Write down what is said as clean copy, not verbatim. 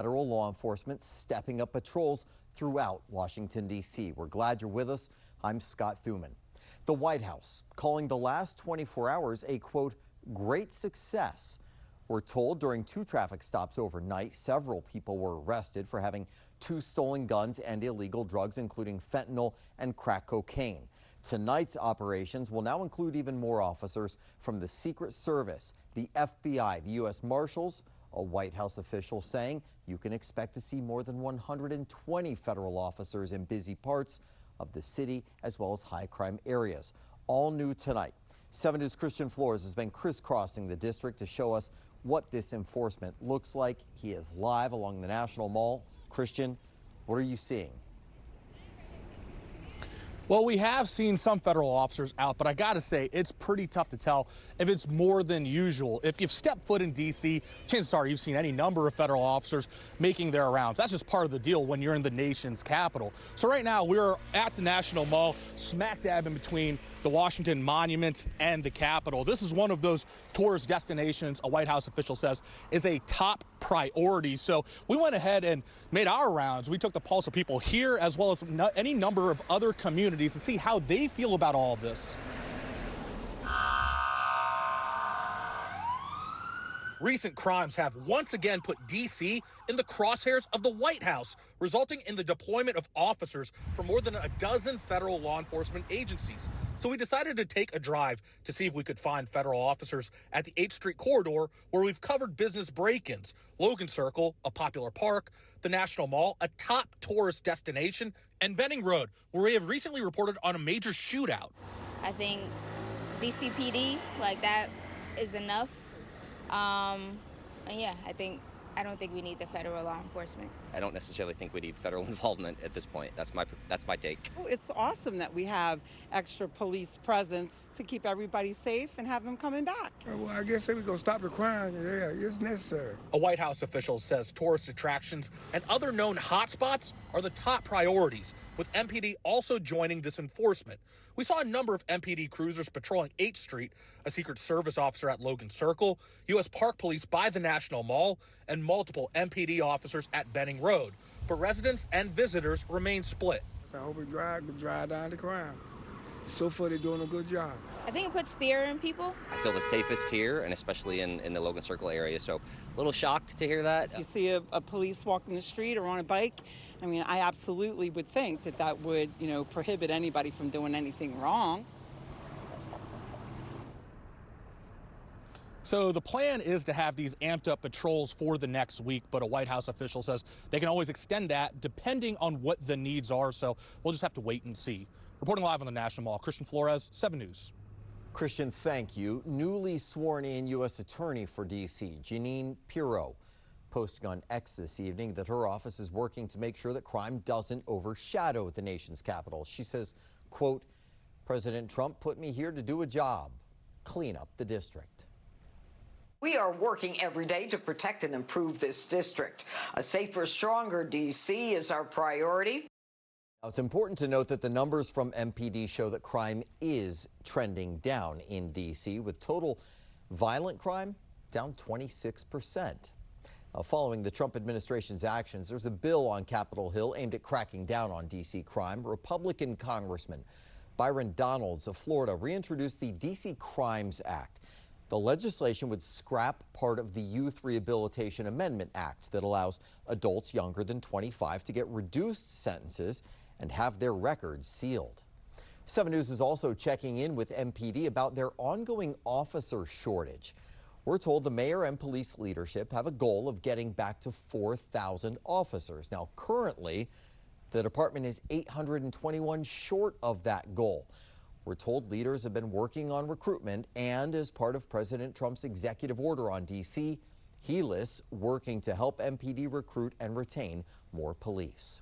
Federal law enforcement stepping up patrols throughout Washington, D.C. We're glad you're with us. I'm Scott Thuman. The White House calling the last 24 hours a, quote, great success. We're told during 2 traffic stops overnight, several people were arrested for having 2 stolen guns and illegal drugs, including fentanyl and crack cocaine. Tonight's operations will now include even more officers from the Secret Service, the FBI, the U.S. Marshals. A White House official saying you can expect to see more than 120 federal officers in busy parts of the city as well as high crime areas. All new tonight. 7 News' Christian Flores has been crisscrossing the district to show us what this enforcement looks like. He is live along the National Mall. Christian, what are you seeing? Well, we have seen some federal officers out, but I got to say, it's pretty tough to tell if it's more than usual. If you've stepped foot in D.C., chances are you've seen any number of federal officers making their rounds. That's just part of the deal when you're in the nation's capital. So right now, we're at the National Mall, smack dab in between the Washington Monument and the Capitol. This is one of those tourist destinations a White House official says is a top priority. So we went ahead and made our rounds. We took the pulse of people here as well as any number of other communities to see how they feel about all of this. Recent crimes have once again put D.C. in the crosshairs of the White House, resulting in the deployment of officers from more than a dozen federal law enforcement agencies. So we decided to take a drive to see if we could find federal officers at the 8th Street corridor, where we've covered business break-ins, Logan Circle, a popular park, the National Mall, a top tourist destination, and Benning Road, where we have recently reported on a major shootout. I think DCPD, like that, is enough. Yeah, I don't think we need the federal law enforcement. I don't necessarily think we need federal involvement at this point. That's my take. It's awesome that we have extra police presence to keep everybody safe and have them coming back. Well, I guess we're going to stop the crime. Yeah, it's necessary. A White House official says tourist attractions and other known hotspots are the top priorities, with MPD also joining this enforcement. We saw a number of MPD cruisers patrolling 8th Street, a Secret Service officer at Logan Circle, U.S. Park Police by the National Mall, and multiple MPD officers at Benning Road. But residents and visitors remain split. So I hope we drive down the crime. So far, they're doing a good job. I think it puts fear in people. I feel the safest here, and especially in the Logan Circle area, so a little shocked to hear that. If you see a police walking the street or on a bike, I mean, I absolutely would think that would, prohibit anybody from doing anything wrong. So the plan is to have these amped up patrols for the next week, but a White House official says they can always extend that depending on what the needs are. So we'll just have to wait and see. Reporting live on the National Mall, Christian Flores, 7 News. Christian, thank you. Newly sworn in U.S. Attorney for D.C., Jeanine Pirro, posting on X this evening that her office is working to make sure that crime doesn't overshadow the nation's capital. She says, quote, President Trump put me here to do a job, clean up the district. We are working every day to protect and improve this district. A safer, stronger D.C. is our priority. Now, it's important to note that the numbers from MPD show that crime is trending down in D.C., with total violent crime down 26%. Following the Trump administration's actions, there's a bill on Capitol Hill aimed at cracking down on D.C. crime. Republican Congressman Byron Donalds of Florida reintroduced the D.C. Crimes Act. The legislation would scrap part of the Youth Rehabilitation Amendment Act that allows adults younger than 25 to get reduced sentences and have their records sealed. 7 News is also checking in with MPD about their ongoing officer shortage. We're told the mayor and police leadership have a goal of getting back to 4,000 officers. Now, currently, the department is 821 short of that goal. We're told leaders have been working on recruitment, and as part of President Trump's executive order on D.C., he lists working to help MPD recruit and retain more police.